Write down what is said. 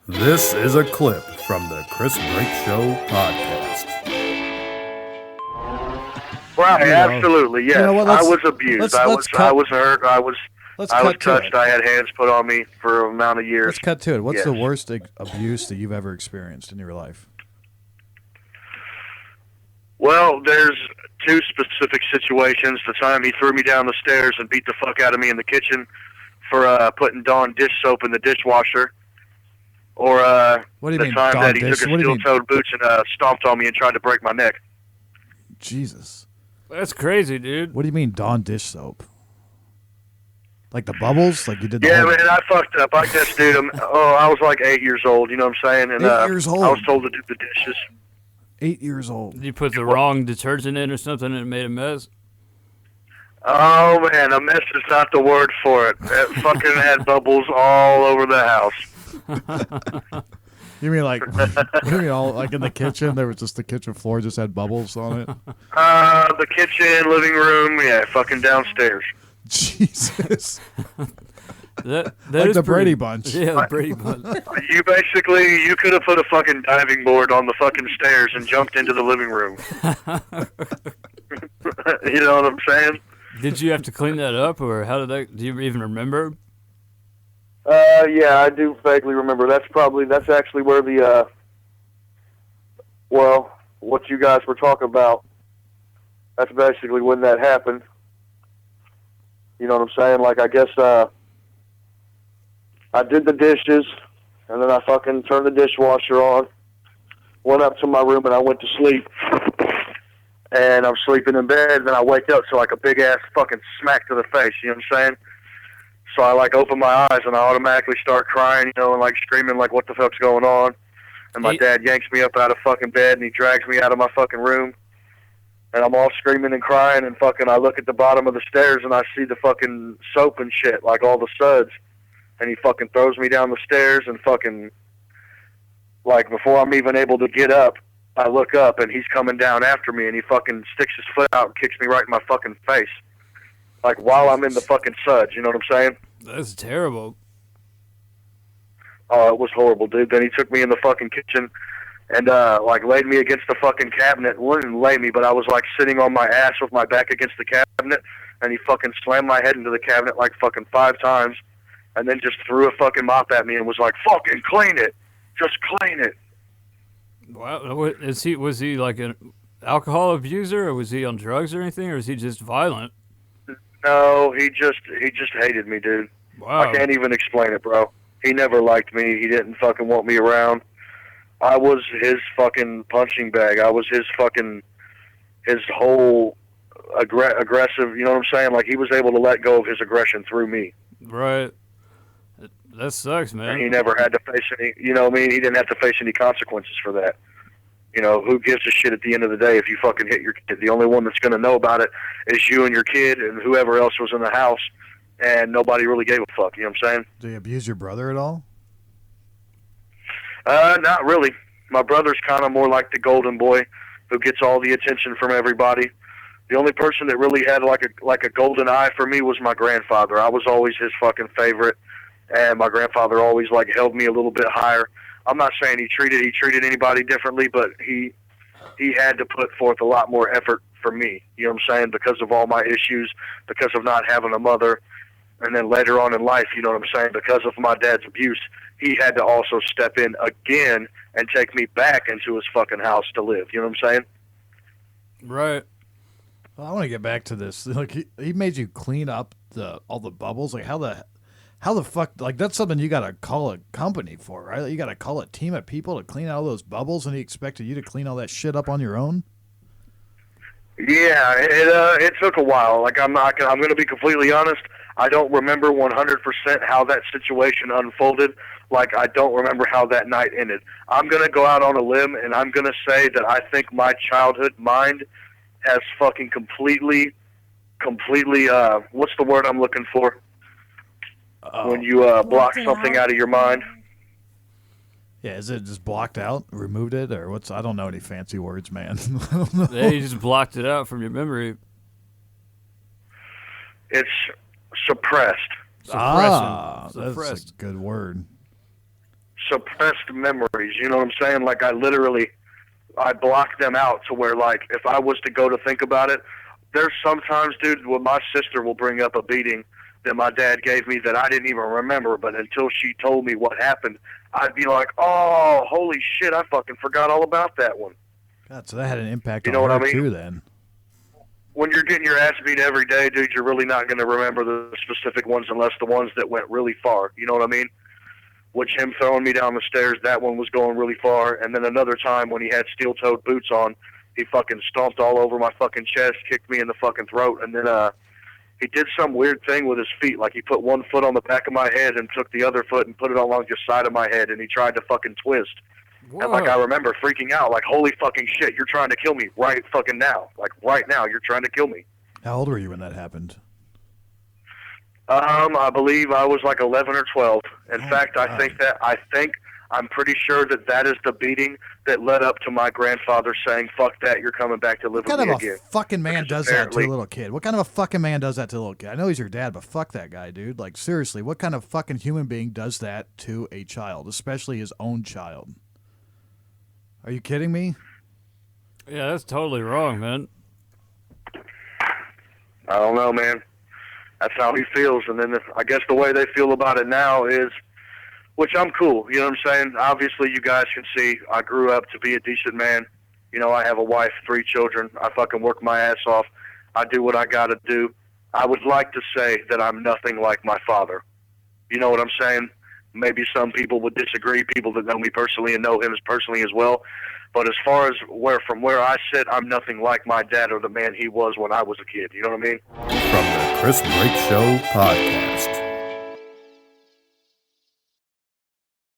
This is a clip from the Chris Brake Show podcast. Right, absolutely, yes. I was abused. I was hurt. I was touched. I had hands put on me for an amount of years. Let's cut to it. What's the worst abuse that you've ever experienced in your life? Well, there's two specific situations. The time he threw me down the stairs and beat the fuck out of me in the kitchen for putting Dawn dish soap in the dishwasher. Or the time that he took his steel-toed boots and stomped on me and tried to break my neck. Jesus. That's crazy, dude. What do you mean Dawn dish soap? Like the bubbles? Like you did the man, I fucked up. I guess, dude, I was like 8 years old, you know what I'm saying? And 8 years old? I was told to do the dishes. 8 years old. You put the wrong detergent in or something and it made a mess? Oh, man, a mess is not the word for it. It fucking had bubbles all over the house. You mean like like in the kitchen? There was just the kitchen floor just had bubbles on it? The kitchen, living room, yeah, fucking downstairs. Jesus. That like the Brady Bunch. Yeah, the Brady Bunch. You could have put a fucking diving board on the fucking stairs and jumped into the living room. You know what I'm saying? Did you have to clean that up, or how did that? Do you even remember? Yeah, I do vaguely remember. That's actually where the what you guys were talking about. That's basically when that happened. You know what I'm saying? Like, I guess I did the dishes, and then I fucking turned the dishwasher on, went up to my room, and I went to sleep. And I'm sleeping in bed, and then I wake up to like a big-ass fucking smack to the face, you know what I'm saying? So I like open my eyes, and I automatically start crying, you know, and like screaming like, what the fuck's going on? And my dad yanks me up out of fucking bed, and he drags me out of my fucking room. And I'm all screaming and crying, and fucking I look at the bottom of the stairs, and I see the fucking soap and shit, like all the suds. And he fucking throws me down the stairs, and fucking, like, before I'm even able to get up, I look up, and he's coming down after me, and he fucking sticks his foot out and kicks me right in my fucking face. Like, while I'm in the fucking suds, you know what I'm saying? That's terrible. Oh, it was horrible, dude. Then he took me in the fucking kitchen and, like, laid me against the fucking cabinet. Well, he didn't lay me, but I was, like, sitting on my ass with my back against the cabinet, and he fucking slammed my head into the cabinet, like, fucking 5 times, and then just threw a fucking mop at me and was like, fucking clean it. Just clean it. Wow. Was he like an alcohol abuser, or was he on drugs or anything, or was he just violent? No, he just hated me, dude. Wow. I can't even explain it, bro. He never liked me. He didn't fucking want me around. I was his fucking punching bag. I was his whole aggressive, you know what I'm saying? Like, he was able to let go of his aggression through me. Right. That sucks, man. And he never had to face any, you know what I mean? He didn't have to face any consequences for that. You know, who gives a shit at the end of the day if you fucking hit your kid? The only one that's going to know about it is you and your kid and whoever else was in the house, and nobody really gave a fuck, you know what I'm saying? Do you abuse your brother at all? Not really. My brother's kind of more like the golden boy who gets all the attention from everybody. The only person that really had like a golden eye for me was my grandfather. I was always his fucking favorite, and my grandfather always like held me a little bit higher. I'm not saying he treated anybody differently, but he had to put forth a lot more effort for me. You know what I'm saying? Because of all my issues, because of not having a mother, and then later on in life, you know what I'm saying? Because of my dad's abuse, he had to also step in again and take me back into his fucking house to live. You know what I'm saying? Right. Well, I want to get back to this. Like he made you clean up all the bubbles. Like how the fuck? Like that's something you got to call a company for, right? You got to call a team of people to clean out all those bubbles, and he expected you to clean all that shit up on your own. Yeah, it took a while. Like I'm going to be completely honest. I don't remember 100% how that situation unfolded. Like I don't remember how that night ended. I'm going to go out on a limb, and I'm going to say that I think my childhood mind has fucking completely, what's the word I'm looking for? When you block something out of your mind. Yeah, is it just blocked out, removed it, or what's? I don't know any fancy words, man. Yeah, you just blocked it out from your memory. It's suppressed. That's a good word. suppressed memories. You know what I'm saying? Like I block them out to where, like, if I was to go to think about it, there's sometimes, dude, when my sister will bring up a beating that my dad gave me that I didn't even remember, but until she told me what happened, I'd be like, oh, holy shit, I fucking forgot all about that one. God, so that had an impact You know on what her I mean? too then. When you're getting your ass beat every day, dude, you're really not going to remember the specific ones unless the ones that went really far. You know what I mean? Which him throwing me down the stairs, that one was going really far. And then another time when he had steel-toed boots on, he fucking stomped all over my fucking chest, kicked me in the fucking throat, and then he did some weird thing with his feet. Like he put one foot on the back of my head and took the other foot and put it along the side of my head, and he tried to fucking twist. Whoa. And like I remember freaking out, like, holy fucking shit, you're trying to kill me right fucking now. Like right now, you're trying to kill me. How old were you when that happened? I believe I was like 11 or 12. In fact, I'm pretty sure that is the beating that led up to my grandfather saying, fuck that, you're coming back to live with me again. What kind of a fucking man Because does that to a apparently- little kid? What kind of a fucking man does that to a little kid? I know he's your dad, but fuck that guy, dude. Like, seriously, what kind of fucking human being does that to a child, especially his own child? Are you kidding me? Yeah, that's totally wrong, man. I don't know, man. That's how he feels. And then I guess the way they feel about it now is, which I'm cool. You know what I'm saying? Obviously, you guys can see I grew up to be a decent man. You know, I have a wife, 3 children. I fucking work my ass off. I do what I got to do. I would like to say that I'm nothing like my father. You know what I'm saying? Maybe some people would disagree, people that know me personally and know him as personally as well. But as far as from where I sit, I'm nothing like my dad or the man he was when I was a kid. You know what I mean? From the Chris Brake Show podcast.